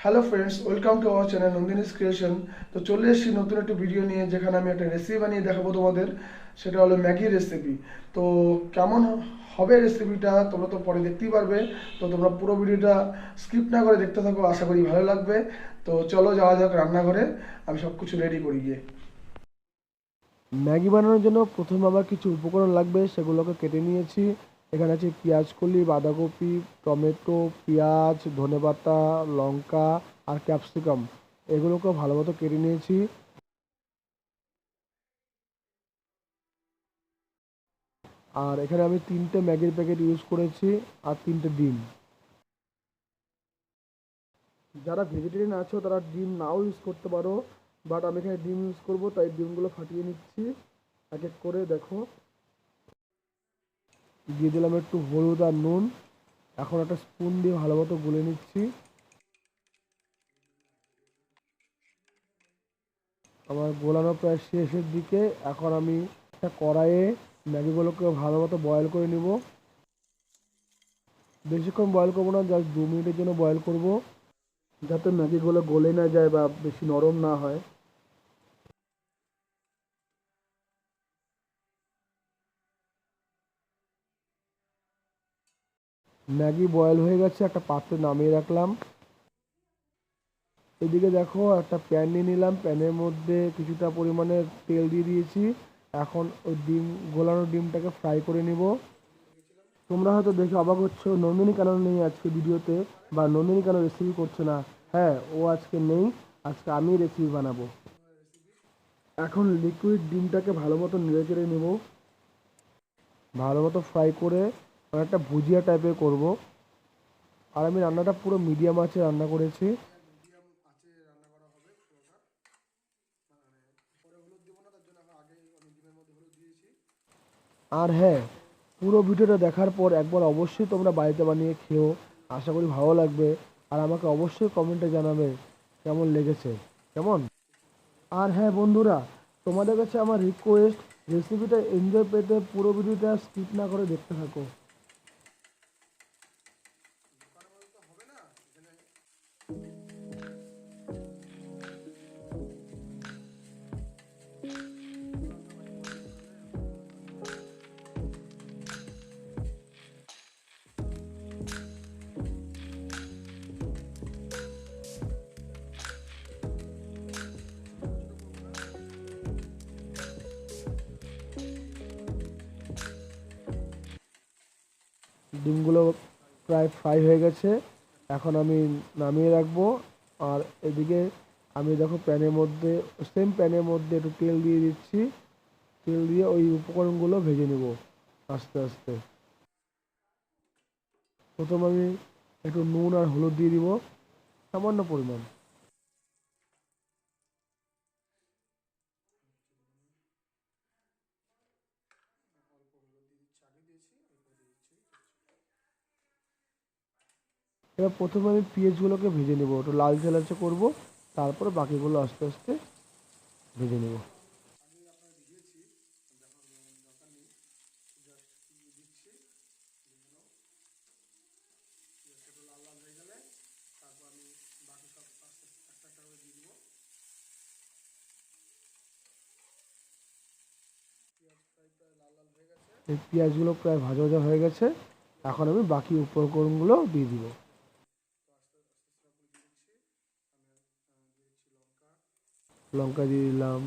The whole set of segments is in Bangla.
Hello friends, welcome to our channel Nandini's creation. তো চলে এসেছি নতুন একটা ভিডিও নিয়ে, যেখানে আমি একটা রেসিপি বানিয়ে দেখাবো তোমাদের। সেটা হলো ম্যাগি রেসিপি। তো কেমন হবে রেসিপিটা তোমরা তো পরে দেখতেই পারবে। তো তোমরা পুরো ভিডিওটা স্কিপ না করে দেখতে থাকো, আশা করি ভালো লাগবে। তো চলো যাওয়া যাক রান্নাঘরে, আমি সব কিছু রেডি করি গিয়ে। ম্যাগি বানানোর জন্য প্রথমে আমার কিছু উপকরণ লাগবে, সেগুলোকে কেটে নিয়েছি। এখানে আছে পেঁয়াজ কলি, বাঁধাকপি, টমেটো, পেঁয়াজ, ধনেপাতা, লঙ্কা আর ক্যাপসিকাম। এগুলোকে ভালো মতো কেটে নিয়েছি। আর এখানে আমি 3টে ম্যাগির প্যাকেট ইউজ করেছি আর 3টে ডিম। যারা ভেজিটেরিয়ান আছো তারা ডিম নাও ইউজ করতে পারো, বাট আমি এখানে ডিম ইউজ করবো, তাই ডিমগুলো ফাটিয়ে নিচ্ছি এক এক করে। দেখো, দিয়ে দিলাম একটু হলুদ আর নুন। এখন একটা স্পুন দিয়ে ভালো মতো গুলে নিচ্ছি। আমার গোলানো প্রায় শেষের দিকে। এখন আমি একটা কড়াইয়ে ম্যাগিগুলোকে ভালো মতো বয়েল করে নিব। বেশিক্ষণ বয়েল করবো না, জাস্ট 2 মিনিটের জন্য বয়েল করব, যাতে ম্যাগিগুলো গলে না যায় বা বেশি নরম না হয়। ম্যাগি বয়েল হয়ে গেছে, একটা পাত্রে নামিয়ে রাখলাম। এদিকে দেখো, একটা প্যান নিয়ে নিলাম, প্যানের মধ্যে কিছুটা পরিমাণে তেল দিয়ে দিয়েছি। এখন ওই গোলানো ডিমটাকে ফ্রাই করে নিব। তোমরা হয়তো দেখে অবাক হচ্ছ, নন্দিনী কেন নেই আজকে ভিডিওতে, বা নন্দিনী কেন রেসিপি করছে না। হ্যাঁ, ও আজকে নেই, আজকে আমি রেসিপি বানাবো। এখন লিকুইড ডিমটাকে ভালো মতো নেড়ে চেড়ে নেব, ভালো মতো ফ্রাই করে একটা ভুজিয়া টাইপের করব। আর আমি রান্নাটা পুরো মিডিয়াম আঁচে রান্না করেছি। আর হ্যাঁ, পুরো ভিডিওটা দেখার পর একবার অবশ্যই তোমরা বাড়িতে বানিয়ে খেও, আশা করি ভালো লাগবে। আর আমাকে অবশ্যই কমেন্টে জানাবে কেমন লেগেছে। কেমন? আর হ্যাঁ বন্ধুরা, তোমাদের কাছে আমার রিকোয়েস্ট, রেসিপিটা এনজয় পেতে পুরো ভিডিওটা স্কিপ না করে দেখতে থাকো। ডিমগুলো প্রায় ফ্রাই হয়ে গেছে, এখন আমি নামিয়ে রাখবো। আর এদিকে আমি দেখো প্যানের মধ্যে একটু তেল দিয়ে দিচ্ছি। তেল দিয়ে ওই উপকরণগুলো ভেজে নেব আস্তে আস্তে। প্রথম আমি একটু নুন আর হলুদ দিয়ে দিব, সামান্য পরিমাণ। এবার প্রথমে আমি পেঁয়াজগুলোকে ভেজে নেব, একটু লালচে লালচে করবো, তারপরে বাকিগুলো আস্তে আস্তে ভেজে নেব। এই পেঁয়াজগুলো প্রায় ভাজা ভাজা হয়ে গেছে, এখন আমি বাকি উপকরণগুলো দিয়ে দিব। লঙ্কা দিয়ে দিলাম,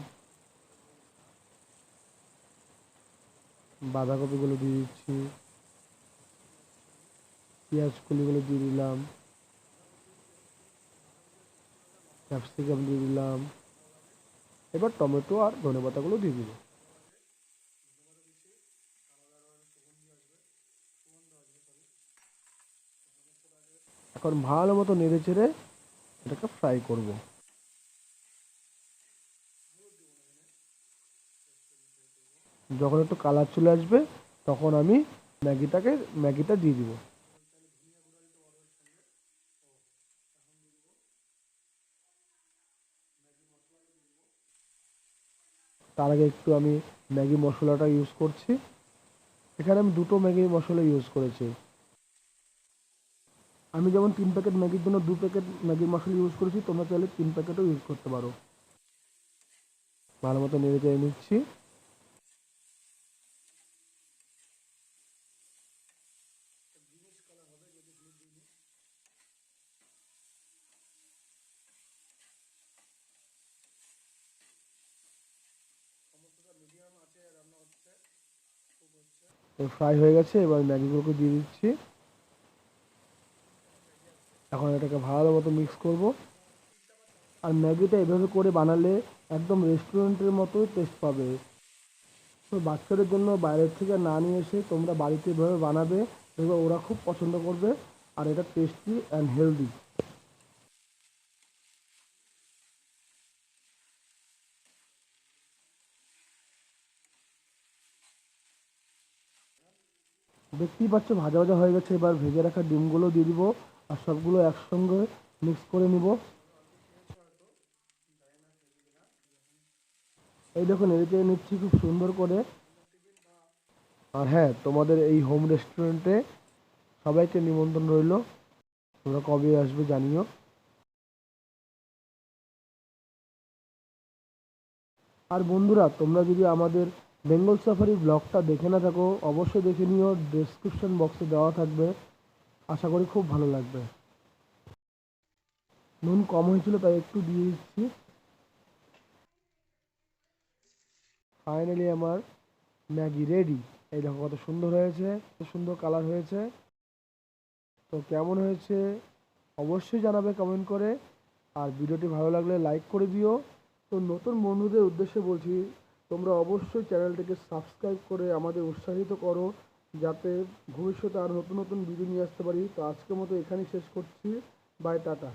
বাঁধাকপিগুলো দিয়ে দিচ্ছি, পেঁয়াজ কলিগুলো দিয়ে দিলাম, ক্যাপসিকাম দিয়ে দিলাম। এবার টমেটো আর ধনেপাতাগুলো দিয়ে দিব। এখন ভালো মতো নেড়ে চেড়ে এটাকে ফ্রাই করব। যখন একটু কালার চলে আসবে, তখন আমি ম্যাগিটা দিয়ে দিব। তার আগে একটু আমি ম্যাগি মশলাটা ইউজ করছি। এখানে আমি 2টো ম্যাগি মশলা ইউজ করেছি। আমি যেমন 3 প্যাকেট ম্যাগির জন্য 2 প্যাকেট ম্যাগির মশলা ইউজ করেছি, তোমরা চাইলে 3 প্যাকেটও ইউজ করতে পারো। ভালো মতো নেড়ে চেড়ে নিচ্ছি। ফ্রাই হয়ে গেছে, এবার ম্যাগিগুলোকে দিয়ে দিচ্ছি। এখন এটাকে ভালো মতো মিক্স করব। আর ম্যাগিটা এভাবে করে বানালে একদম রেস্টুরেন্টের মতো টেস্ট পাবে। তো বাচ্চাদের জন্য বাইরের থেকে না নিয়ে এসে তোমরা বাড়িতে এভাবে বানাবে, দেখবে ওরা খুব পছন্দ করবে। আর এটা টেস্টি অ্যান্ড হেলদি। দেখতেই পাচ্ছ ভাজা ভাজা হয়ে গেছে। এবার ভেজে রাখা ডিমগুলো দিয়ে দিব আর সবগুলো একসঙ্গে মিক্স করে নিব। এই দেখুন এদিকে নিচ্ছি খুব সুন্দর করে। আর হ্যাঁ, তোমাদের এই হোম রেস্টুরেন্টে সবাইকে নিমন্ত্রণ রইল, তোমরা কবে আসবে জানিও। আর বন্ধুরা, তোমরা যদি আমাদের বেঙ্গল সাফারি ব্লগটা দেখে না থাকো, অবশ্যই দেখে নিও, ডেসক্রিপশন বক্সে দেওয়া থাকবে। আশা করি খুব ভালো লাগবে। নুন কম হয়েছিল তাই একটু দিয়ে দিচ্ছি। ফাইনালি আমার ম্যাগি রেডি। এই দেখো কত সুন্দর হয়েছে, কত সুন্দর কালার হয়েছে। তো কেমন হয়েছে অবশ্যই জানাবে কমেন্ট করে। আর ভিডিওটি ভালো লাগলে লাইক করে দিও। তো নতুন বন্ধুদের উদ্দেশ্যে বলছি, তোমরা অবশ্যই চ্যানেলটিকে সাবস্ক্রাইব করে আমাদের উৎসাহিত করো, যাতে ভবিষ্যতে আরও নতুন নতুন ভিডিও নিয়ে আসতে পারি। তো আজকের মতো এখানেই শেষ করছি। Bye, tata.